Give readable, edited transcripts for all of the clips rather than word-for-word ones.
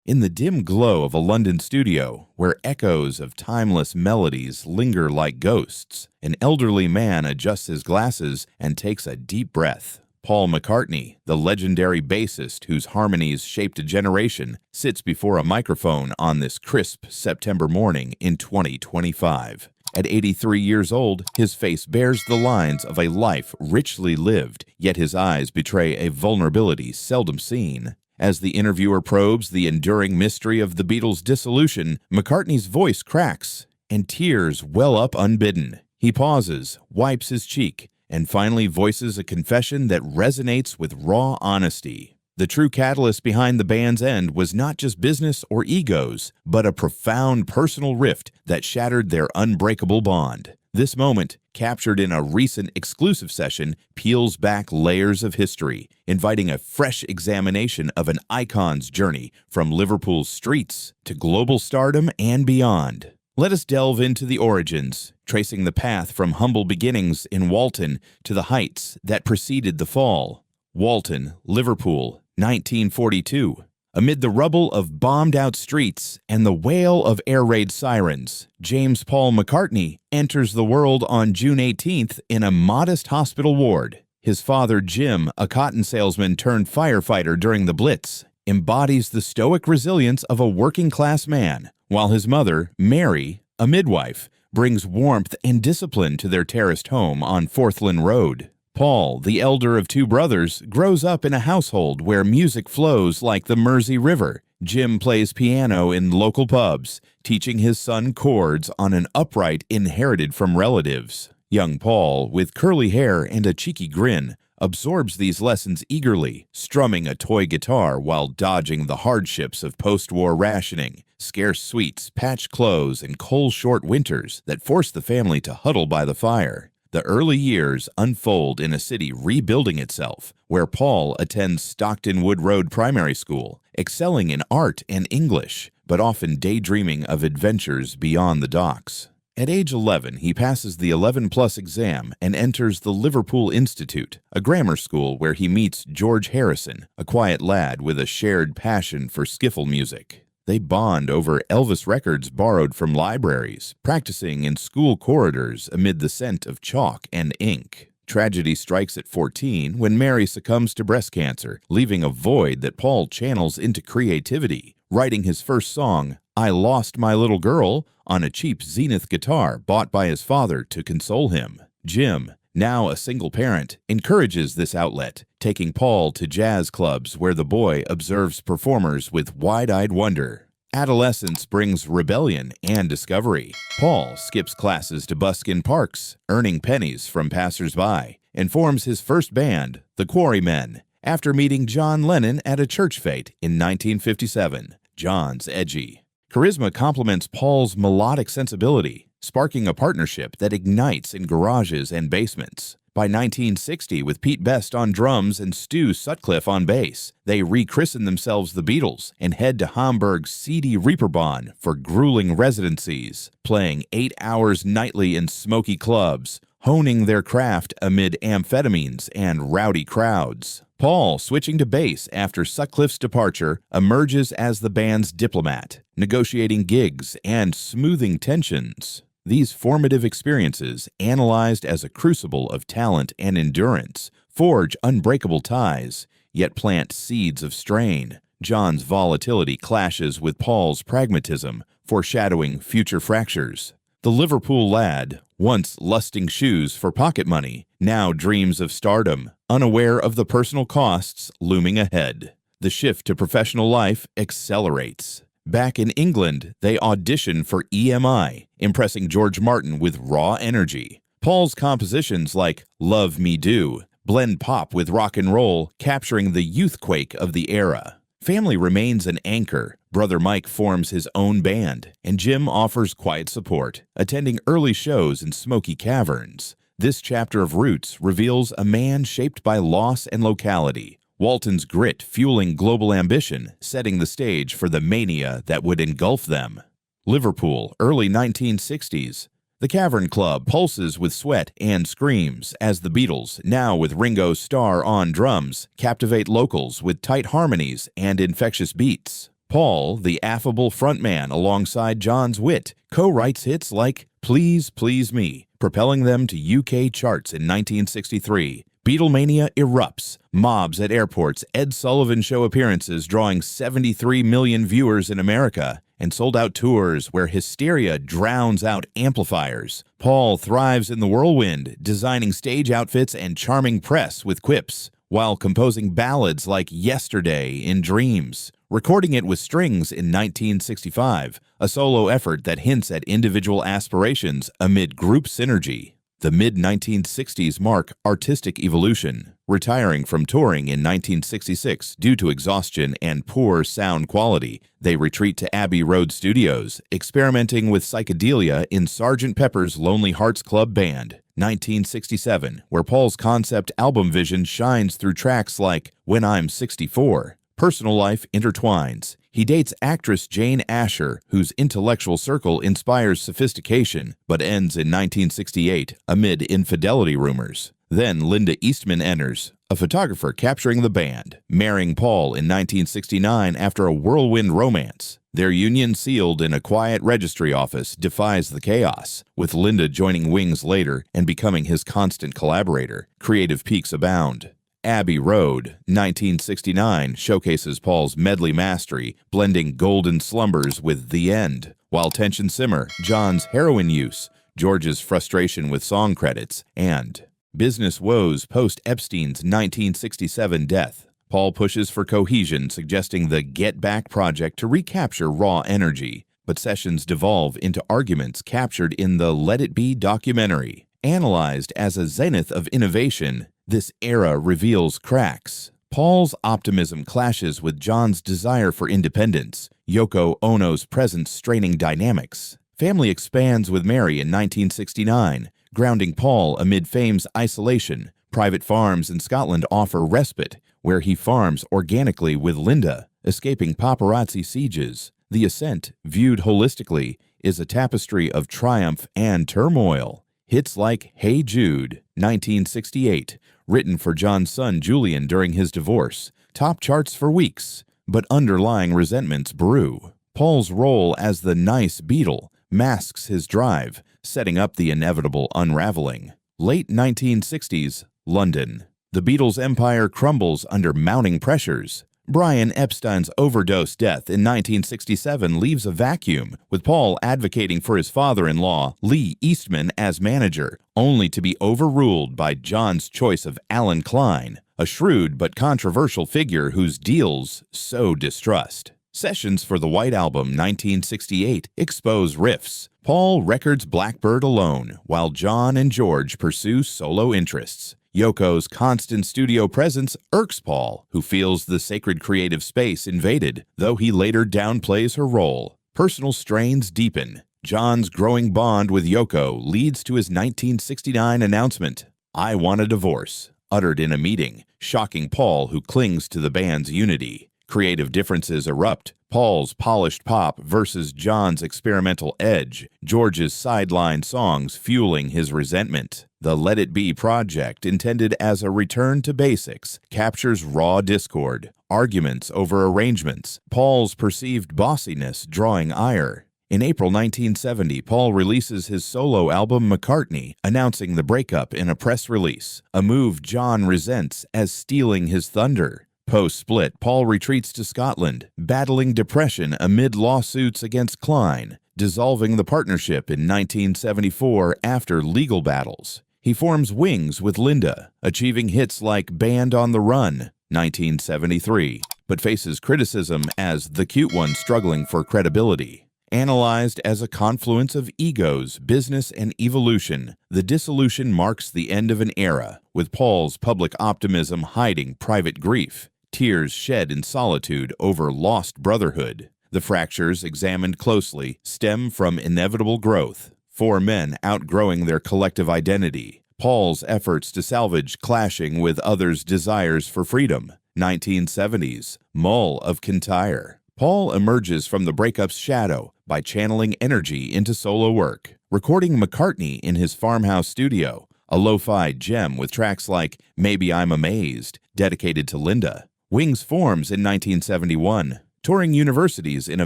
In the dim glow of a London studio, where echoes of timeless melodies linger like ghosts, an elderly man adjusts his glasses and takes a deep breath. Paul McCartney, the legendary bassist whose harmonies shaped a generation, sits before a microphone on this crisp September morning in 2025. At 83 years old, his face bears the lines of a life richly lived, yet his eyes betray a vulnerability seldom seen. As the interviewer probes the enduring mystery of the Beatles' dissolution, McCartney's voice cracks, and tears well up unbidden. He pauses, wipes his cheek, and finally voices a confession that resonates with raw honesty. The true catalyst behind the band's end was not just business or egos, but a profound personal rift that shattered their unbreakable bond. This moment, captured in a recent exclusive session, peels back layers of history, inviting a fresh examination of an icon's journey from Liverpool's streets to global stardom and beyond. Let us delve into the origins, tracing the path from humble beginnings in Walton to the heights that preceded the fall. Walton, Liverpool, 1942. Amid the rubble of bombed-out streets and the wail of air raid sirens, James Paul McCartney enters the world on June 18th in a modest hospital ward. His father, Jim, a cotton salesman turned firefighter during the Blitz, embodies the stoic resilience of a working-class man, while his mother, Mary, a midwife, brings warmth and discipline to their terraced home on Forthland Road. Paul, the elder of two brothers, grows up in a household where music flows like the Mersey River. Jim plays piano in local pubs, teaching his son chords on an upright inherited from relatives. Young Paul, with curly hair and a cheeky grin, absorbs these lessons eagerly, strumming a toy guitar while dodging the hardships of post-war rationing, scarce sweets, patched clothes, and cold short winters that force the family to huddle by the fire. The early years unfold in a city rebuilding itself, where Paul attends Stockton Wood Road Primary School, excelling in art and English, but often daydreaming of adventures beyond the docks. At age 11, he passes the 11+ exam and enters the Liverpool Institute, a grammar school where he meets George Harrison, a quiet lad with a shared passion for skiffle music. They bond over Elvis records borrowed from libraries, practicing in school corridors amid the scent of chalk and ink. Tragedy strikes at 14 when Mary succumbs to breast cancer, leaving a void that Paul channels into creativity, writing his first song, I Lost My Little Girl, on a cheap Zenith guitar bought by his father to console him. Jim, now a single parent, encourages this outlet, taking Paul to jazz clubs where the boy observes performers with wide-eyed wonder. Adolescence brings rebellion and discovery. Paul skips classes to busk in parks, earning pennies from passers-by, and forms his first band, the Quarrymen, after meeting John Lennon at a church fete in 1957. John's edgy. Charisma complements Paul's melodic sensibility, sparking a partnership that ignites in garages and basements. By 1960, with Pete Best on drums and Stu Sutcliffe on bass, they rechristen themselves the Beatles and head to Hamburg's seedy Reeperbahn for grueling residencies, playing 8 hours nightly in smoky clubs, honing their craft amid amphetamines and rowdy crowds. Paul, switching to bass after Sutcliffe's departure, emerges as the band's diplomat, negotiating gigs and smoothing tensions. These formative experiences, analyzed as a crucible of talent and endurance, forge unbreakable ties, yet plant seeds of strain. John's volatility clashes with Paul's pragmatism, foreshadowing future fractures. The Liverpool lad, once lusting shoes for pocket money, now dreams of stardom, unaware of the personal costs looming ahead. The shift to professional life accelerates. Back in England, they audition for EMI, impressing George Martin with raw energy. Paul's compositions like Love Me Do blend pop with rock and roll, capturing the youthquake of the era. Family remains an anchor. Brother Mike forms his own band, and Jim offers quiet support, attending early shows in smoky caverns. This chapter of Roots reveals a man shaped by loss and locality, Walton's grit fueling global ambition, setting the stage for the mania that would engulf them. Liverpool, early 1960s. The Cavern Club pulses with sweat and screams as the Beatles, now with Ringo Starr on drums, captivate locals with tight harmonies and infectious beats. Paul, the affable frontman alongside John's wit, co-writes hits like Please Please Me, propelling them to UK charts in 1963. Beatlemania erupts. Mobs at airports, Ed Sullivan Show appearances drawing 73 million viewers in America, and sold-out tours where hysteria drowns out amplifiers. Paul thrives in the whirlwind, designing stage outfits and charming press with quips, while composing ballads like Yesterday in Dreams. Recording it with strings in 1965, a solo effort that hints at individual aspirations amid group synergy. The mid-1960s mark artistic evolution. Retiring from touring in 1966 due to exhaustion and poor sound quality, they retreat to Abbey Road Studios, experimenting with psychedelia in Sgt. Pepper's Lonely Hearts Club Band. 1967, where Paul's concept album vision shines through tracks like When I'm 64. Personal life intertwines. He dates actress Jane Asher, whose intellectual circle inspires sophistication, but ends in 1968 amid infidelity rumors. Then Linda Eastman enters, a photographer capturing the band, marrying Paul in 1969 after a whirlwind romance. Their union, sealed in a quiet registry office, defies the chaos, with Linda joining Wings later and becoming his constant collaborator. Creative peaks abound. Abbey Road, 1969, showcases Paul's medley mastery, blending Golden Slumbers with The End, while tensions simmer, John's heroin use, George's frustration with song credits, and business woes post-Epstein's 1967 death. Paul pushes for cohesion, suggesting the Get Back project to recapture raw energy, but sessions devolve into arguments captured in the Let It Be documentary. Analyzed as a zenith of innovation, this era reveals cracks. Paul's optimism clashes with John's desire for independence, Yoko Ono's presence straining dynamics. Family expands with Mary in 1969, grounding Paul amid fame's isolation. Private farms in Scotland offer respite, where he farms organically with Linda, escaping paparazzi sieges. The ascent, viewed holistically, is a tapestry of triumph and turmoil. Hits like Hey Jude, 1968, written for John's son Julian during his divorce, top charts for weeks, but underlying resentments brew. Paul's role as the nice Beatle masks his drive, setting up the inevitable unraveling. Late 1960s, London. The Beatles' empire crumbles under mounting pressures. Brian Epstein's overdose death in 1967 leaves a vacuum, with Paul advocating for his father-in-law, Lee Eastman, as manager, only to be overruled by John's choice of Alan Klein, a shrewd but controversial figure whose deals sow distrust. Sessions for the White Album 1968 expose riffs. Paul records Blackbird alone, while John and George pursue solo interests. Yoko's constant studio presence irks Paul, who feels the sacred creative space invaded, though he later downplays her role. Personal strains deepen. John's growing bond with Yoko leads to his 1969 announcement, "I want a divorce," uttered in a meeting, shocking Paul, who clings to the band's unity. Creative differences erupt. Paul's polished pop versus John's experimental edge, George's sideline songs fueling his resentment. The Let It Be project, intended as a return to basics, captures raw discord, arguments over arrangements, Paul's perceived bossiness drawing ire. In April 1970, Paul releases his solo album McCartney, announcing the breakup in a press release, a move John resents as stealing his thunder. Post-split, Paul retreats to Scotland, battling depression amid lawsuits against Klein, dissolving the partnership in 1974 after legal battles. He forms Wings with Linda, achieving hits like Band on the Run, 1973, but faces criticism as the cute one struggling for credibility. Analyzed as a confluence of egos, business, and evolution, the dissolution marks the end of an era, with Paul's public optimism hiding private grief. Tears shed in solitude over lost brotherhood. The fractures, examined closely, stem from inevitable growth. Four men outgrowing their collective identity. Paul's efforts to salvage clashing with others' desires for freedom. 1970s, Mull of Kintyre. Paul emerges from the breakup's shadow by channeling energy into solo work, recording McCartney in his farmhouse studio, a lo-fi gem with tracks like Maybe I'm Amazed, dedicated to Linda. Wings forms in 1971. touring universities in a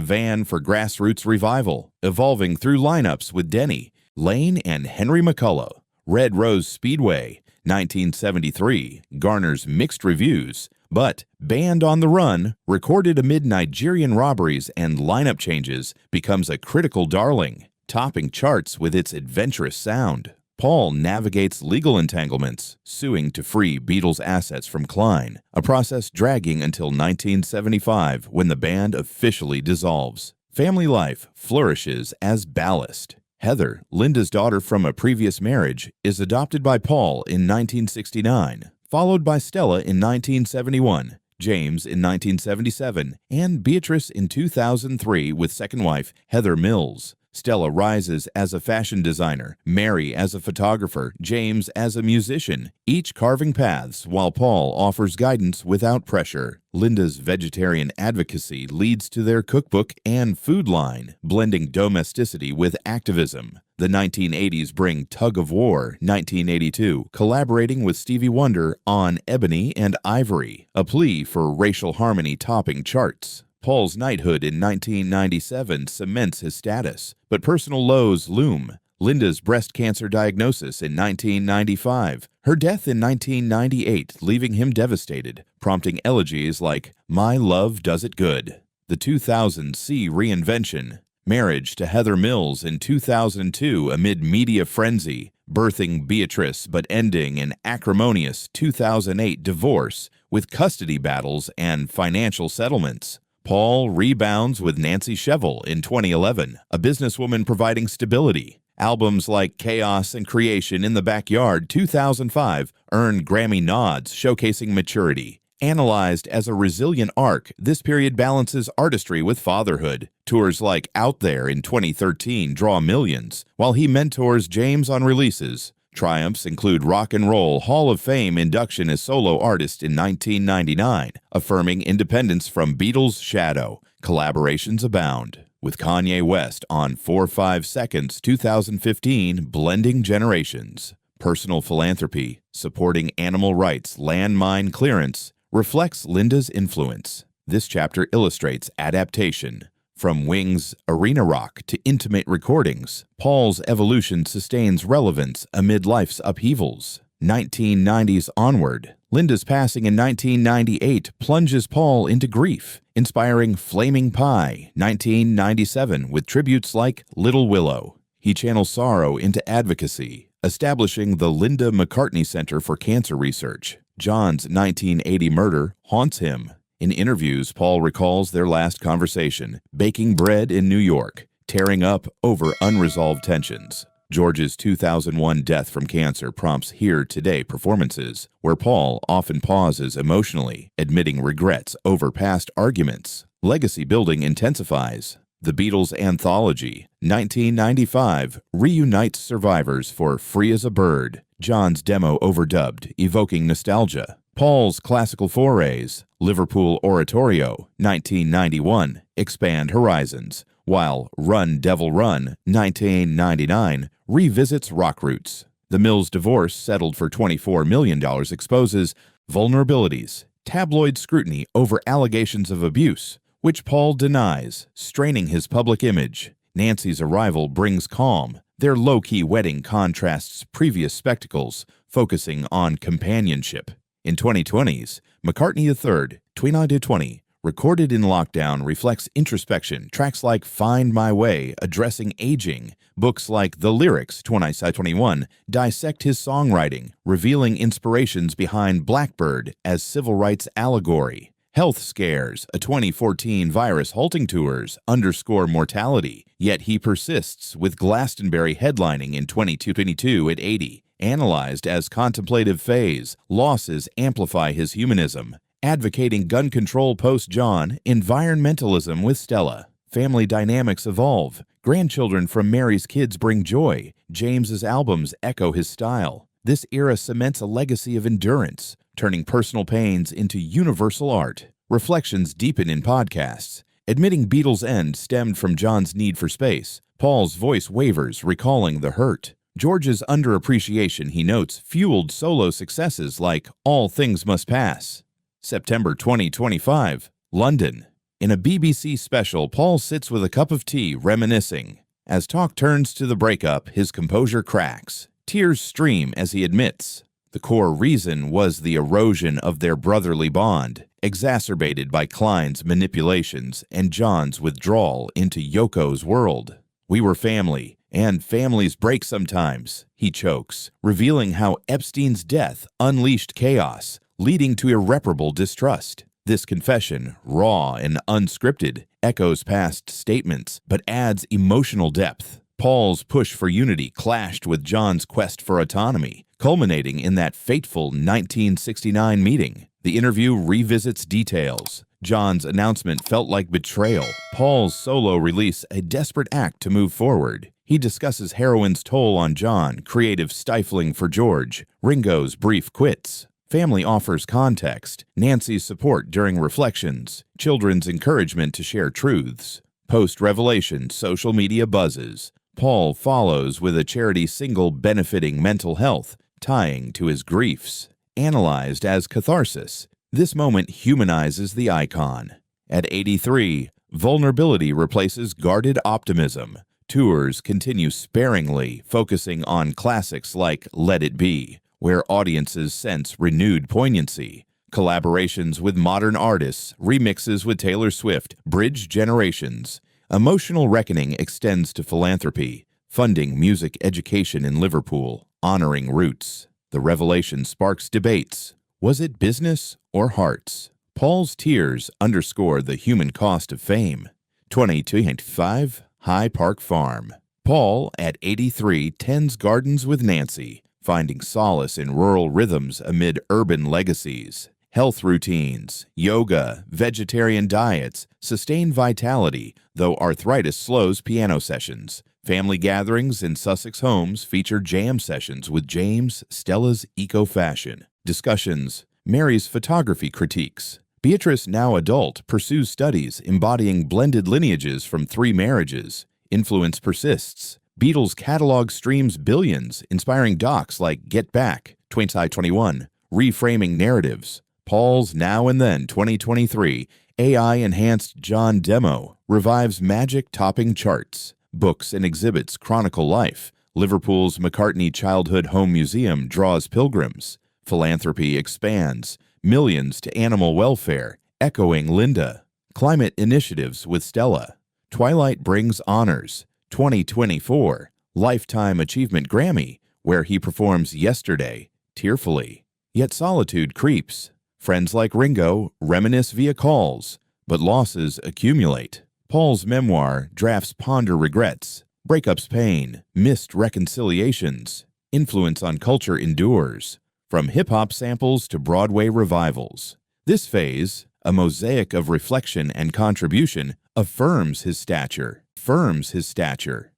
van for grassroots revival, evolving through lineups with Denny, Lane, and Henry McCullough. Red Rose Speedway, 1973, garners mixed reviews, but Band on the Run, recorded amid Nigerian robberies and lineup changes, becomes a critical darling, topping charts with its adventurous sound. Paul navigates legal entanglements, suing to free Beatles assets from Klein, a process dragging until 1975 when the band officially dissolves. Family life flourishes as Ballast. Heather, Linda's daughter from a previous marriage, is adopted by Paul in 1969, followed by Stella in 1971, James in 1977, and Beatrice in 2003 with second wife Heather Mills. Stella rises as a fashion designer, Mary as a photographer, James as a musician, each carving paths while Paul offers guidance without pressure. Linda's vegetarian advocacy leads to their cookbook and food line, blending domesticity with activism. The 1980s bring Tug of War, 1982, collaborating with Stevie Wonder on Ebony and Ivory, a plea for racial harmony topping charts. Paul's knighthood in 1997 cements his status, but personal lows loom. Linda's breast cancer diagnosis in 1995, her death in 1998, leaving him devastated, prompting elegies like "My Love Does It Good." The 2000 C reinvention, marriage to Heather Mills in 2002 amid media frenzy, birthing Beatrice but ending an acrimonious 2008 divorce with custody battles and financial settlements. Paul rebounds with Nancy Shevell in 2011, a businesswoman providing stability. Albums like Chaos and Creation in the Backyard 2005 earned Grammy nods showcasing maturity. Analyzed as a resilient arc, this period balances artistry with fatherhood. Tours like Out There in 2013 draw millions, while he mentors James on releases. Triumphs include Rock and Roll Hall of Fame induction as solo artist in 1999, affirming independence from Beatles' shadow. Collaborations abound, with Kanye West on 4-5 Seconds 2015 blending generations. Personal philanthropy, supporting animal rights landmine clearance, reflects Linda's influence. This chapter illustrates adaptation. From Wings' arena rock to intimate recordings, Paul's evolution sustains relevance amid life's upheavals. 1990s onward, Linda's passing in 1998 plunges Paul into grief, inspiring Flaming Pie, 1997, with tributes like Little Willow. He channels sorrow into advocacy, establishing the Linda McCartney Center for Cancer Research. John's 1980 murder haunts him. In interviews, Paul recalls their last conversation, baking bread in New York, tearing up over unresolved tensions. George's 2001 death from cancer prompts Here Today performances, where Paul often pauses emotionally, admitting regrets over past arguments. Legacy building intensifies. The Beatles Anthology, 1995, reunites survivors for Free as a Bird. John's demo overdubbed, evoking nostalgia. Paul's classical forays, Liverpool Oratorio, 1991, expand horizons, while Run Devil Run, 1999, revisits rock roots. The Mills divorce, settled for $24 million, exposes vulnerabilities, tabloid scrutiny over allegations of abuse, which Paul denies, straining his public image. Nancy's arrival brings calm. Their low-key wedding contrasts previous spectacles, focusing on companionship. In 2020's, McCartney III, 2020, recorded in lockdown, reflects introspection. Tracks like Find My Way, addressing aging. Books like The Lyrics, 2021, dissect his songwriting, revealing inspirations behind Blackbird as civil rights allegory. Health Scares, a 2014 virus halting tours, underscore mortality, yet he persists with Glastonbury headlining in 2022 at 80. Analyzed as contemplative phase, losses amplify his humanism. Advocating gun control post-John, environmentalism with Stella. Family dynamics evolve. Grandchildren from Mary's kids bring joy. James's albums echo his style. This era cements a legacy of endurance, turning personal pains into universal art. Reflections deepen in podcasts. Admitting Beatles' end stemmed from John's need for space. Paul's voice wavers, recalling the hurt. George's underappreciation, he notes, fueled solo successes like All Things Must Pass. September 2025, London. In a BBC special, Paul sits with a cup of tea, reminiscing. As talk turns to the breakup, his composure cracks. Tears stream as he admits. The core reason was the erosion of their brotherly bond, exacerbated by Klein's manipulations and John's withdrawal into Yoko's world. "We were family, and families break sometimes," he chokes, revealing how Epstein's death unleashed chaos, leading to irreparable distrust. This confession, raw and unscripted, echoes past statements, but adds emotional depth. Paul's push for unity clashed with John's quest for autonomy, culminating in that fateful 1969 meeting. The interview revisits details. John's announcement felt like betrayal. Paul's solo release a desperate act to move forward. He discusses heroin's toll on John, creative stifling for George, Ringo's brief quits. Family offers context, Nancy's support during reflections, children's encouragement to share truths. Post-revelation, social media buzzes. Paul follows with a charity single benefiting mental health, tying to his griefs. Analyzed as catharsis, this moment humanizes the icon. At 83, vulnerability replaces guarded optimism. Tours continue sparingly, focusing on classics like Let It Be, where audiences sense renewed poignancy. Collaborations with modern artists, remixes with Taylor Swift, bridge generations. Emotional reckoning extends to philanthropy, funding music education in Liverpool, honoring roots. The revelation sparks debates. Was it business or hearts? Paul's tears underscore the human cost of fame. 22.5 High Park Farm. Paul, at 83, tends gardens with Nancy, finding solace in rural rhythms amid urban legacies. Health routines, yoga, vegetarian diets sustain vitality, though arthritis slows piano sessions. Family gatherings in Sussex homes feature jam sessions with James, Stella's eco-fashion. Discussions, Mary's photography critiques. Beatrice, now adult, pursues studies embodying blended lineages from 3 marriages. Influence persists. Beatles catalog streams billions, inspiring docs like Get Back, 2021, reframing narratives. Paul's Now and Then 2023, AI-enhanced John demo, revives magic topping charts. Books and exhibits chronicle life. Liverpool's McCartney Childhood Home Museum draws pilgrims. Philanthropy expands. Millions to animal welfare, echoing Linda. Climate initiatives with Stella. Twilight brings honors. 2024, Lifetime Achievement Grammy, where he performs Yesterday, tearfully. Yet solitude creeps. Friends like Ringo reminisce via calls, but losses accumulate. Paul's memoir drafts ponder regrets, breakups pain, missed reconciliations. Influence on culture endures, from hip-hop samples to Broadway revivals. This phase, a mosaic of reflection and contribution, affirms his stature, firms his stature,